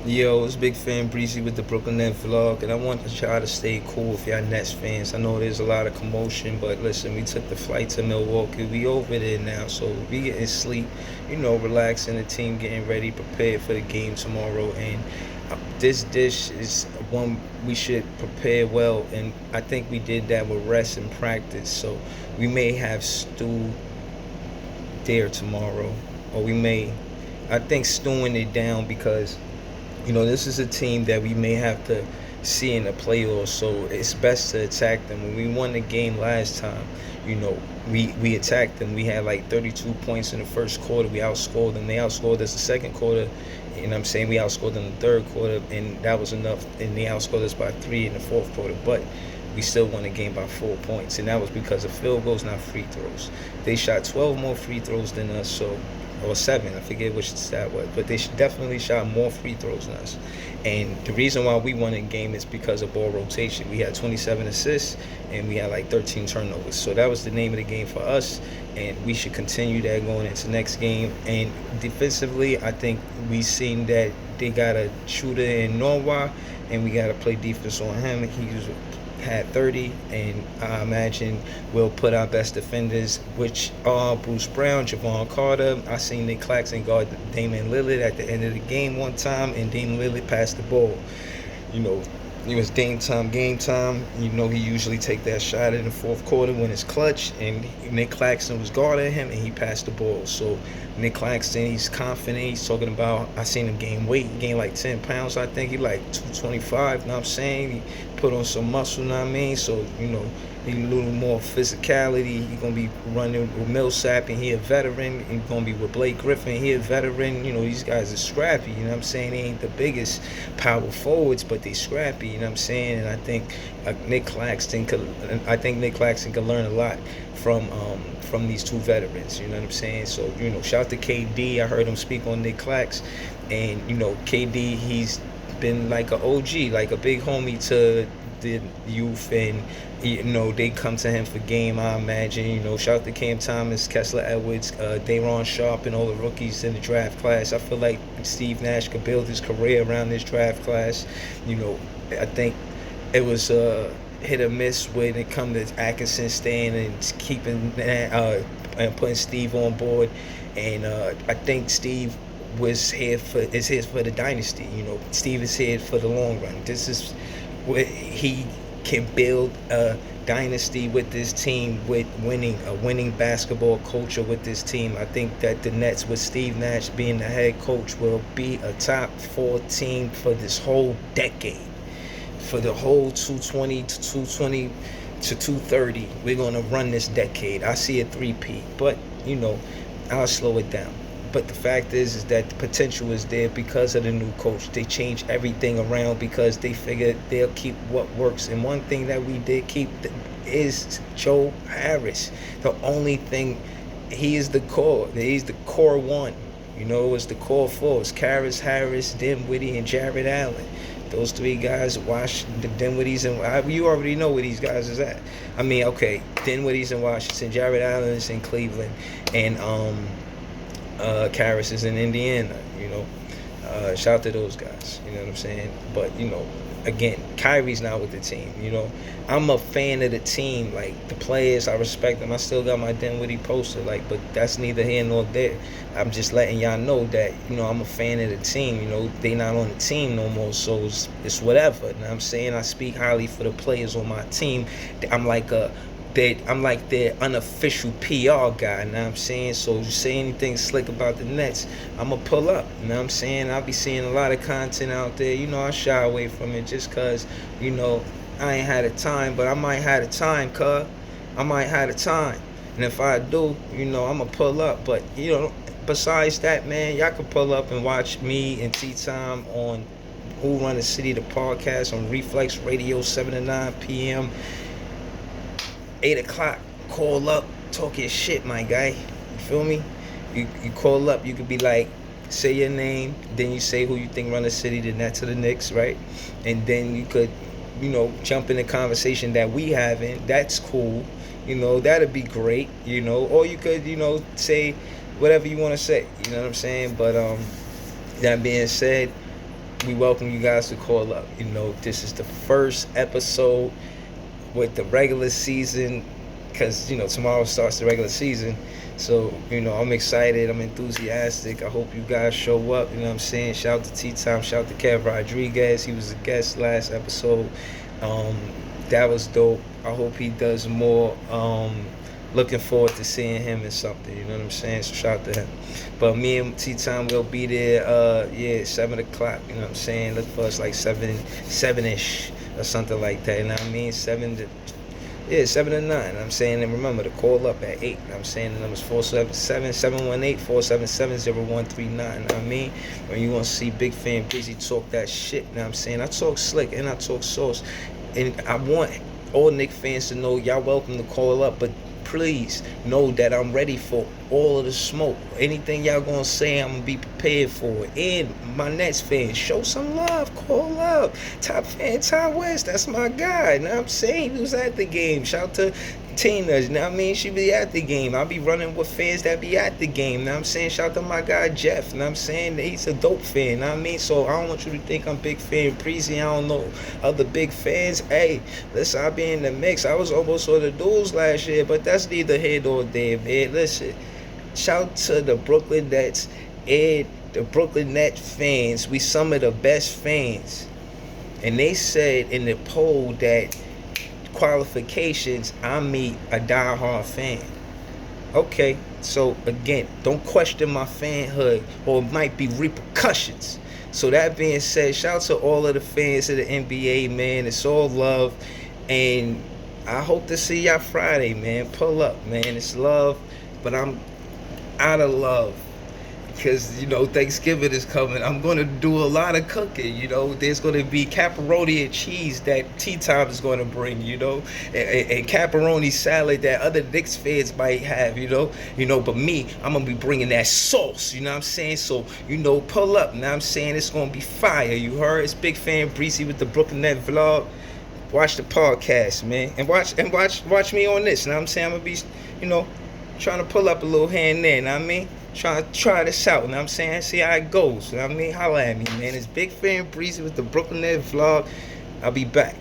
Yo, it's Big Fan Breezy with the Brooklyn Net Vlog, and I want to try to stay cool if y'all Nets fans. I know there's a lot of commotion, but listen, we took the flight to Milwaukee. We over there now, so we getting sleep, relaxing, the team getting ready, prepared for the game tomorrow. And this dish is one we should prepare well, and I think we did that with rest and practice. So we may have stew there tomorrow, or we may, I think, stewing it down because this is a team that we may have to see in the playoffs, so it's best to attack them. When we won the game last time, we attacked them. We had like 32 points in the first quarter. We outscored them. They outscored us the second quarter. And I'm saying we outscored them the third quarter, and that was enough. And they outscored us by 3 in the fourth quarter. But we still won the game by 4 points, and that was because of field goals, not free throws. They shot 12 more free throws than us, or 7, I forget which stat was, but they definitely shot more free throws than us. And the reason why we won the game is because of ball rotation. We had 27 assists, and we had like 13 turnovers. So that was the name of the game for us, and we should continue that going into next game. And defensively, I think we seen that they got a shooter in Norwa, and we got to play defense on him. He's had 30, and I imagine we'll put our best defenders, which are Bruce Brown, Javon Carter. I seen Nick Claxton guard Damian Lillard at the end of the game one time, and Damian Lillard passed the ball. You know, it was game time. He usually take that shot in the fourth quarter when it's clutch, and Nick Claxton was guarding him, and he passed the ball. So Nick Claxton, he's confident. He's talking about, I seen him gain weight. He gained like 10 pounds, I think. He like 225, you know what I'm saying? He put on some muscle, you know what I mean? So, he a little more physicality. He going to be running with Millsap, and he a veteran. He going to be with Blake Griffin. He a veteran. These guys are scrappy, you know what I'm saying? They ain't the biggest power forwards, but they scrappy, you know what I'm saying? And I think Nick Claxton could learn a lot from these two veterans, you know what I'm saying? So, shout out to KD. I heard him speak on Nick Clax, and KD, he's been like an OG, like a big homie to the youth, and they come to him for game, I imagine. Shout out to Cam Thomas, Kessler Edwards, Day'Ron Sharp, and all the rookies in the draft class. I feel like Steve Nash could build his career around this draft class. I think it was hit or miss when it come to Atkinson staying and keeping and putting Steve on board, and I think Steve is here for the dynasty. Steve is here for the long run. This is where he can build a dynasty with this team, with a winning basketball culture with this team. I think that the Nets, with Steve Nash being the head coach, will be a top 4 team for this whole decade. For the whole 220 to 220 to 230, we're going to run this decade. I see a 3-peat, but I'll slow it down. But the fact is that the potential is there because of the new coach. They changed everything around because they figured they'll keep what works. And one thing that we did keep is Joe Harris. The only thing, he is the core. He's the core one. It's the core four. It's Karras, Harris, Dinwiddie, and Jared Allen. Those 3 guys, the Dinwiddies, and you already know where these guys is at. I mean, okay, Dinwiddie's in Washington, Jared Allen is in Cleveland, and Karras is in Indiana. Shout out to those guys. You know what I'm saying? But again, Kyrie's not with the team. I'm a fan of the team, like the players. I respect them. I still got my Dinwiddie poster, but that's neither here nor there. I'm just letting y'all know that I'm a fan of the team. They not on the team no more, so it's whatever. You know what I'm saying? I speak highly for the players on my team. I'm like their unofficial PR guy, you know what I'm saying? So you say anything slick about the Nets, I'm going to pull up, you know what I'm saying? I'll be seeing a lot of content out there. I shy away from it just because, I ain't had the time, but I might have the time, cuz. I might have the time. And if I do, I'm going to pull up. But, besides that, man, y'all can pull up and watch me and T-Time on Who Run the City, the podcast on Reflex Radio, 7 to 9 p.m., 8 o'clock, call up, talk your shit, my guy. You feel me? You call up, you could be like, say your name, then you say who you think run the city, the Nets or the Knicks, right? And then you could, jump in the conversation that we having. That's cool. That'd be great, Or you could, say whatever you want to say. You know what I'm saying? But that being said, we welcome you guys to call up. You know, this is the first episode with the regular season, because tomorrow starts the regular season. So I'm excited, I'm enthusiastic. I hope you guys show up. You know what I'm saying? Shout out to Tea Time, shout out to Kev Rodriguez. He was a guest last episode. That was dope. I hope he does more. Looking forward to seeing him in something, you know what I'm saying? So shout out to him. But me and Tea Time will be there 7 o'clock, you know what I'm saying? Look for us like 7-ish or something like that, you know what I mean? 7 to 9. I'm saying, and remember to call up at 8. I'm saying the number's 477-718-477-0139. You know what I mean? When you want to see Big Fan Breezy talk that shit, you know what I'm saying? I talk slick and I talk sauce. And I want all Knick fans to know y'all welcome to call up, but please know that I'm ready for all of the smoke. Anything y'all gonna say, I'm gonna be prepared for it. And my Nets fans, show some love, call up. Top fan, Ty West, that's my guy. You know what I'm saying? He was at the game. Shout out to Tina, you know what I mean? She be at the game. I'll be running with fans that be at the game, you know what I'm saying? Shout out to my guy Jeff, you know what I'm saying? He's a dope fan, you know what I mean? So I don't want you to think I'm Big Fan Breezy. I don't know other big fans. Hey, listen, I be in the mix. I was almost on the duels last year, but that's neither here nor there, man. Listen, shout out to the Brooklyn Nets and the Brooklyn Nets fans. We some of the best fans. And they said in the poll that qualifications, I meet a diehard fan. Okay, so again, don't question my fanhood, or it might be repercussions. So that being said, shout out to all of the fans of the NBA, man. It's all love, and I hope to see y'all Friday, man. Pull up, man. It's love, but I'm out of love. Because, Thanksgiving is coming. I'm going to do a lot of cooking, There's going to be pepperoni and cheese that Tea Time is going to bring, and pepperoni salad that other Knicks fans might have, But me, I'm going to be bringing that sauce, you know what I'm saying? So, pull up, you know what I'm saying? It's going to be fire, you heard? It's Big Fan Breezy with the Brooklyn Net Vlog. Watch the podcast, man. And watch me on this, you know what I'm saying? I'm going to be, trying to pull up a little here and there, you know what I mean? Trying to try this out, you know what I'm saying? See how it goes, you know what I mean? Holla at me, man. It's Big Fan Breezy with the Brooklyn Net Vlog. I'll be back.